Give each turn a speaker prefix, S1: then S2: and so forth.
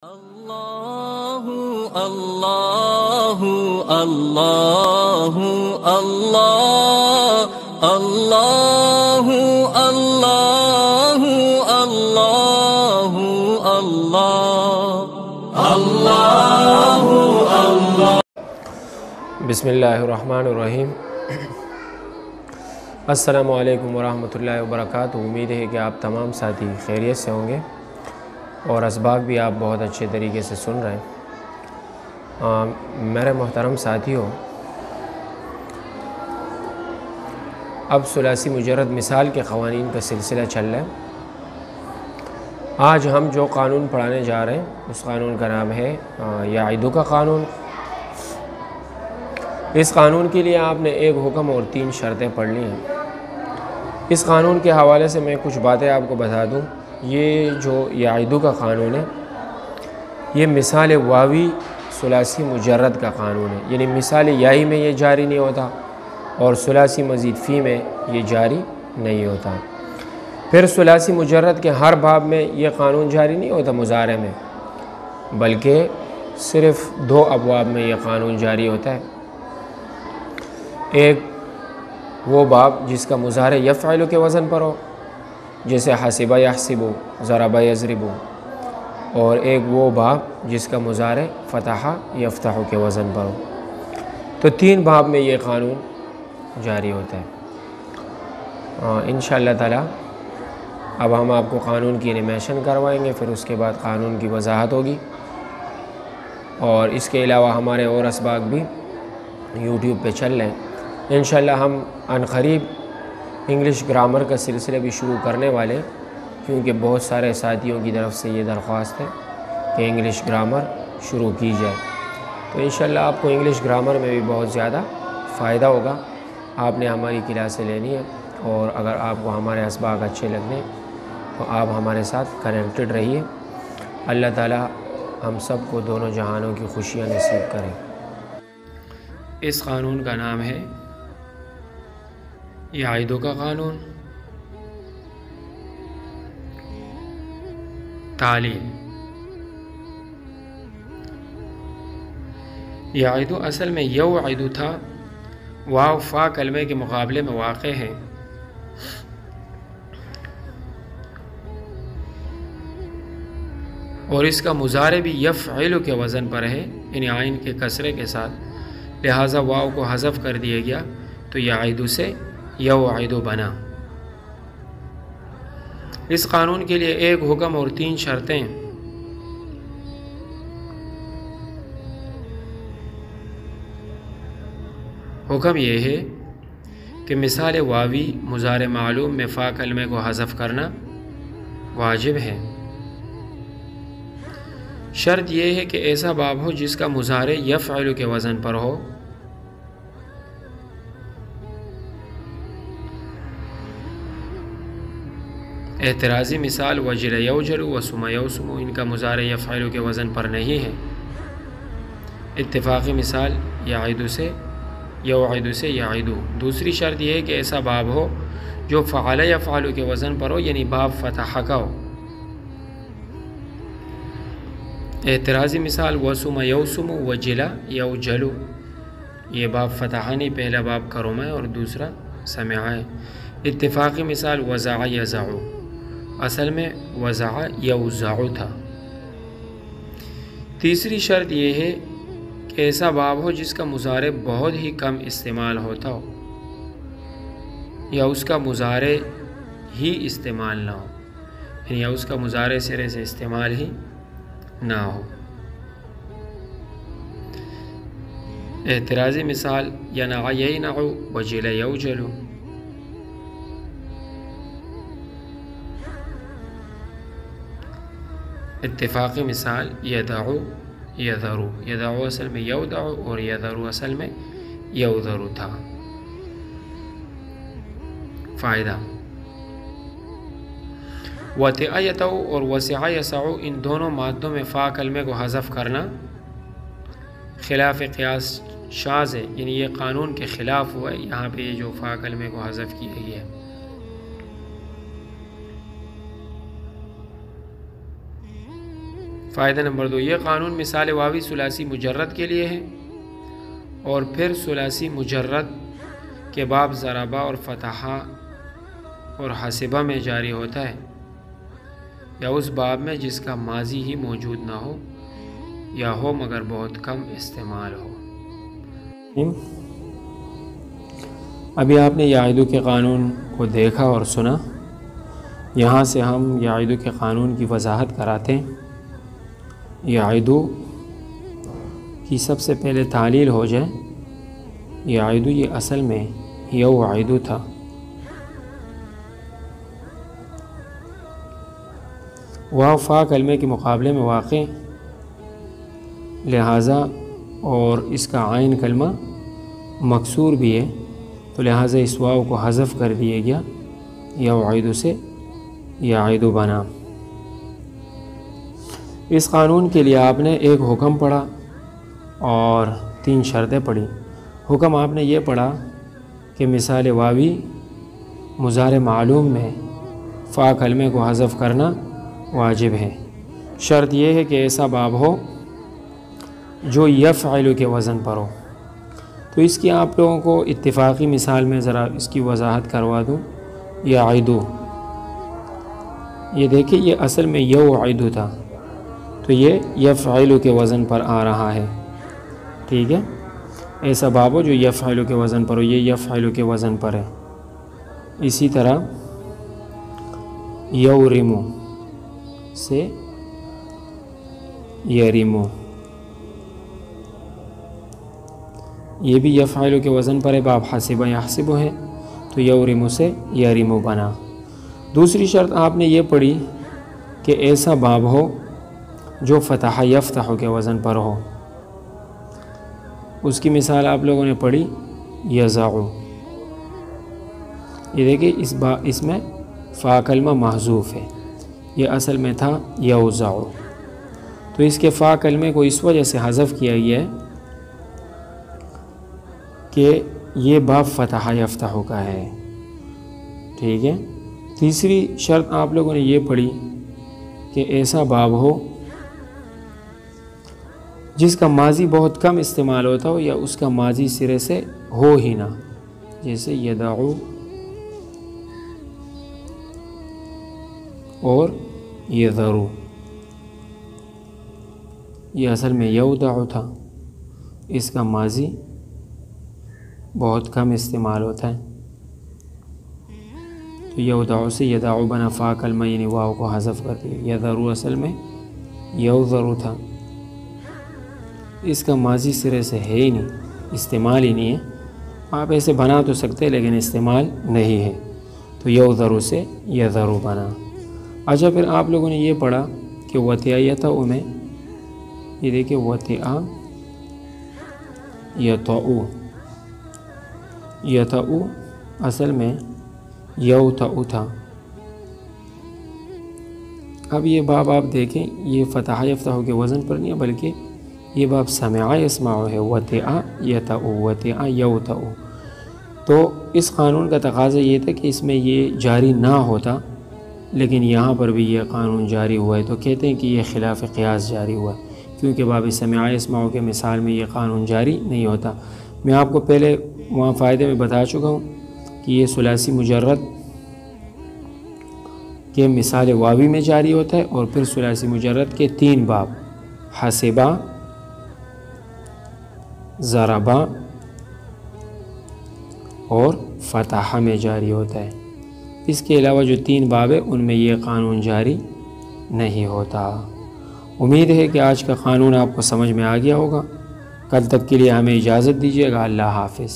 S1: اللہ اللہ اللہ اللہ اللہ اللہ اللہ اللہ اللہ۔
S2: بسم اللہ الرحمن الرحیم۔ السلام علیکم ورحمۃ اللہ وبرکاتہ۔ امید ہے کہ آپ تمام ساتھی خیریت سے ہوں گے اور اسباق بھی آپ بہت اچھے طریقے سے سن رہے ہیں۔ میرے محترم ساتھیوں، اب ثلاثی مجرد مثال کے قوانین کا سلسلہ چل رہا ہے۔ آج ہم جو قانون پڑھانے جا رہے ہیں اس قانون کا نام ہے یعیدو کا قانون۔ اس قانون کے لیے آپ نے ایک حکم اور 3 شرطیں پڑھ لی ہیں۔ اس قانون کے حوالے سے میں کچھ باتیں آپ کو بتا دوں۔ یہ جو یعیدو کا قانون ہے یہ مثال واوی ثلاثی مجرد کا قانون ہے، یعنی مثال یائی میں یہ جاری نہیں ہوتا اور ثلاثی مزید فی میں یہ جاری نہیں ہوتا۔ پھر ثلاثی مجرد کے ہر باب میں یہ قانون جاری نہیں ہوتا مضارع میں، بلکہ صرف 2 ابواب میں یہ قانون جاری ہوتا ہے۔ ایک وہ باب جس کا مضارع یفعل کے وزن پر ہو، جیسے حسب یحسب، ضرب یضرب، اور ایک وہ باب جس کا مضارع فتح یفتح کے وزن پر ہو۔ تو 3 باب میں یہ قانون جاری ہوتا ہے۔ انشاءاللہ تعالی اب ہم آپ کو قانون کی انیمیشن کروائیں گے، پھر اس کے بعد قانون کی وضاحت ہوگی، اور اس کے علاوہ ہمارے اور اسباق بھی یوٹیوب پہ چل رہے ہیں۔ انشاءاللہ ہم عنقریب انگلش گرامر کا سلسلہ بھی شروع کرنے والے، کیونکہ بہت سارے ساتھیوں کی طرف سے یہ درخواست ہے کہ انگلش گرامر شروع کی جائے۔ تو انشاءاللہ آپ کو انگلش گرامر میں بھی بہت زیادہ فائدہ ہوگا۔ آپ نے ہماری کلاسیں لینی ہے، اور اگر آپ کو ہمارے اسباق اچھے لگنے تو آپ ہمارے ساتھ کنیکٹڈ رہیے۔ اللہ تعالی ہم سب کو دونوں جہانوں کی خوشیاں نصیب کریں۔ اس قانون کا نام ہے یعیدو کا قانون۔ تعلیل۔ یعیدو اصل میں یوعدو تھا، واو فا کلمے کے مقابلے میں واقع ہے۔ اور اس کا مضارع بھی یفعل کے وزن پر ہے، یعنی عین کے کسرے کے ساتھ، لہٰذا واو کو حذف کر دیا گیا تو یعیدو سے یوعدو بنا۔ اس قانون کے لیے ایک حکم اور 3 شرطیں۔ حکم یہ ہے کہ مثال واوی مضارع معلوم میں فا کلمے کو حذف کرنا واجب ہے۔ شرط یہ ہے کہ ایسا باب ہو جس کا مضارع یفعل کے وزن پر ہو۔ اعتراضی مثال وجل یوجل وسم یوسم، ان کا مضارع یفعل کے وزن پر نہیں ہے۔ اتفاقی مثال یعیدو سے یعیدو۔ دوسری شرط یہ ہے کہ ایسا باب ہو جو فعل یفعل کے وزن پر ہو، یعنی باب فتح کا ہو۔ اعتراضی مثال وسم یوسم وجل یوجل، یہ باب فتح نہیں، پہلا باب کرم ہے اور دوسرا سمع ہے۔ اتفاقی مثال وزع یزع، اصل میں وزع یوزع تھا۔ تیسری شرط یہ ہے کہ ایسا باب ہو جس کا مضارع بہت ہی کم استعمال ہوتا ہو، یا اس کا مضارع ہی استعمال نہ ہو، یعنی یا اس کا مضارع سرے سے استعمال ہی نہ ہو۔ اعتراضی مثال ینع ینع وجل یوجل۔ اتفاقی مثال یدعو یذرو، یدعو اصل میں یودعو اور یذرو اصل میں یوذرو تھا۔ فائدہ، وطئ یطؤ اور وسع یسع، ان دونوں مادوں میں فا کلمے کو حذف کرنا خلاف قیاس شاذ ہے، یعنی یہ قانون کے خلاف ہوا ہے۔ یہاں پہ یہ جو فا کلمے کو حذف کیا گیا ہے۔ فائدہ نمبر 2، یہ قانون مثال واوی ثلاثی مجرد کے لیے ہے اور پھر ثلاثی مجرد کے باب ضربہ اور فتحہ اور حسبہ میں جاری ہوتا ہے، یا اس باب میں جس کا ماضی ہی موجود نہ ہو یا ہو مگر بہت کم استعمال ہو۔ ابھی آپ نے یعیدو کے قانون کو دیکھا اور سنا، یہاں سے ہم یعیدو کے قانون کی وضاحت کراتے ہیں۔ یعیدو کی سب سے پہلے تعلیل ہو جائے۔ یعیدو یہ اصل میں یوعیدو تھا، واو فا کلمے کے مقابلے میں واقع، لہٰذا اور اس کا عین کلمہ مکسور بھی ہے، تو لہٰذا اس واو کو حذف کر دیا گیا، یوعیدو سے یعیدو بنا۔ اس قانون کے لیے آپ نے ایک حکم پڑھا اور 3 شرطیں پڑھی۔ حکم آپ نے یہ پڑھا کہ مثال واوی مضارع معلوم میں فا کلمے کو حذف کرنا واجب ہے۔ شرط یہ ہے کہ ایسا باب ہو جو یفعل کے وزن پر ہو۔ تو اس کی آپ لوگوں کو اتفاقی مثال میں ذرا اس کی وضاحت کروا دوں۔ یعیدو، یہ دیکھیں یہ اصل میں یوعیدو تھا، تو یہ یفعل کے وزن پر آ رہا ہے، ٹھیک ہے۔ ایسا باب ہو جو یفعل کے وزن پر ہو، یہ یفعل کے وزن پر ہے۔ اسی طرح یورمو سے یریمو، یہ بھی یفعل کے وزن پر ہے، باب حسبہ یحسبو ہے، تو یورمو سے یریمو بنا۔ دوسری شرط آپ نے یہ پڑھی کہ ایسا باب ہو جو فتح یفتح کے وزن پر ہو۔ اس کی مثال آپ لوگوں نے پڑھی یضعو، یہ دیکھیں اس میں فا کلمہ محذوف ہے، یہ اصل میں تھا یوضعو، تو اس کے فا کلمے کو اس وجہ سے حذف کیا گیا ہے کہ یہ باب فتح یفتح کا ہے، ٹھیک ہے۔ تیسری شرط آپ لوگوں نے یہ پڑھی کہ ایسا باب ہو جس کا ماضی بہت کم استعمال ہوتا ہو یا اس کا ماضی سرے سے ہو ہی نہ، جیسے یدعو اور یذرو، یہ اصل میں یودعو تھا، اس کا ماضی بہت کم استعمال ہوتا ہے، تو یودعو سے یدعو بنا، فا کلمہ یعنی واو کو حذف کر دیا۔ یذرو اصل میں یوذرو تھا، اس کا ماضی سرے سے ہے ہی نہیں، استعمال ہی نہیں ہے، آپ ایسے بنا تو سکتے لیکن استعمال نہیں ہے، تو یوذرو سے یذرو بنا۔ اچھا پھر آپ لوگوں نے یہ پڑھا کہ وطئ یطأ میں، یہ دیکھیں وطئ یطأ، یطأ اصل میں یوطأ تھا۔ اب یہ باب آپ دیکھیں، یہ فتح یفتح کے وزن پر نہیں ہے بلکہ یہ باب سمع یسمع ہے، وطئ یطأ وطئ یوطأ۔ تو اس قانون کا تقاضا یہ تھا کہ اس میں یہ جاری نہ ہوتا، لیکن یہاں پر بھی یہ قانون جاری ہوا ہے، تو کہتے ہیں کہ یہ خلاف قیاس جاری ہوا ہے، کیونکہ باب سمع یسمع کے مثال میں یہ قانون جاری نہیں ہوتا۔ میں آپ کو پہلے وہاں فائدے میں بتا چکا ہوں کہ یہ ثلاثی مجرد کے مثال واوی میں جاری ہوتا ہے، اور پھر ثلاثی مجرد کے 3 باب حسبہ، ضربہ اور فتح میں جاری ہوتا ہے۔ اس کے علاوہ جو 3 باب ہیں ان میں یہ قانون جاری نہیں ہوتا۔ امید ہے کہ آج کا قانون آپ کو سمجھ میں آ گیا ہوگا۔ کل تک کے لیے ہمیں اجازت دیجیے گا۔ اللہ حافظ۔